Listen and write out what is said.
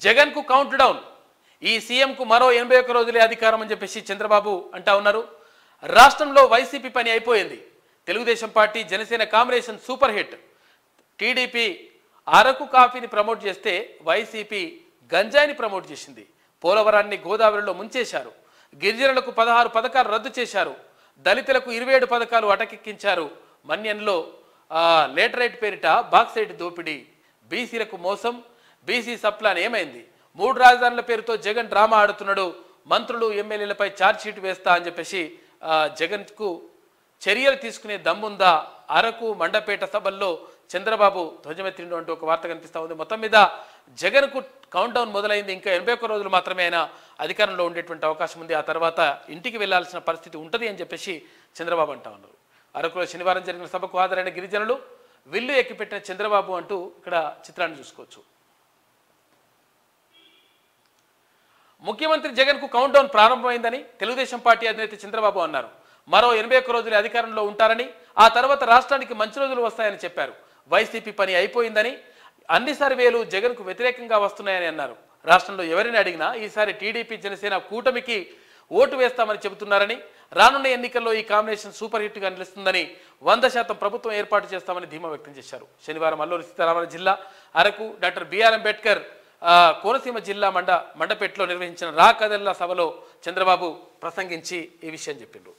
జగన్ కు count down ఈ CM కు మరో 81 రోజులే అధికారం అని చెప్పేసి చంద్రబాబు అంటా ఉన్నారు. రాష్ట్రంలో వైసీపీ పని అయిపోయింది. Telugu Desam party Janasena combination super hit. TDP Araku కాఫీని ప్రమోట్ చేస్తే వైసీపీ గంజాయిని ప్రమోట్ చేసింది. పోలవరాన్ని గోదావరిలో ముంచేశారు. గిరిజనులకు 16 పథకాలు రద్దు చేశారు. దళితులకు 27 పథకాలు అటకెక్కించారు. మన్యంలో లేటరైట్ పేరిట బాక్సైట్ దోపిడీ. బీసీలకు మోసం. బీసీ సప్లాన్ ఏమైంది? 3 రాజధానుల పేరుతో జగన్ డ్రామా ఆడుతున్నాడు. మంత్రులు ఎమ్మెల్యేలపై ఛార్జ్షీట్ వేస్తా అని చెప్పేసి జగన్కు చర్యలు తీసుకునే దమ్ముందా? అరకు మండపేట సభల్లో చంద్రబాబు ధ్వజమెత్తిండు అంటూ ఒక వార్త కనిపిస్తూ ఉంది. మొత్తం మీద జగన్కు కౌంట్ డౌన్ మొదలైంది. ఇంకా 81 రోజులు మాత్రమే ఆయన అధికారంలో ఉండేటువంటి అవకాశం ఉంది. ఆ తర్వాత ఇంటికి వెళ్లాల్సిన పరిస్థితి ఉంటుంది అని చెప్పేసి చంద్రబాబు అంటా ఉన్నారు. అరకులో శనివారం జరిగిన సభకు హాజరైన గిరిజనులు విల్లు ఎక్కిపెట్టిన చంద్రబాబు అంటూ ఇక్కడ చిత్రాన్ని చూసుకోవచ్చు. ముఖ్యమంత్రి జగన్ కు కౌంట్ డౌన్ ప్రారంభమైందని తెలుగుదేశం పార్టీ అధినేత చంద్రబాబు అన్నారు. మరో 81 రోజులు అధికారంలో ఉంటారని, ఆ తర్వాత రాష్ట్రానికి మంచి రోజులు వస్తాయని చెప్పారు. వైసీపీ పని అయిపోయిందని, అన్ని సర్వేలు జగన్ కు వ్యతిరేకంగా వస్తున్నాయని అన్నారు. రాష్ట్రంలో ఎవరిని అడిగినా ఈసారి టీడీపీ జనసేన కూటమికి ఓటు వేస్తామని చెబుతున్నారని, రానున్న ఎన్నికల్లో ఈ కాంబినేషన్ సూపర్ హిట్ గా నిలుస్తుందని, 100% ప్రభుత్వం ఏర్పాటు చేస్తామని ధీమా వ్యక్తం చేశారు. శనివారం అల్లూరి సీతారామరాజు జిల్లా అరకు, డాక్టర్ బిఆర్ అంబేద్కర్ కోనసీమ జిల్లా మండపేటలో నిర్వహించిన రా కదల్లా సభలో చంద్రబాబు ప్రసంగించి ఈ విషయం చెప్పిండ్రు.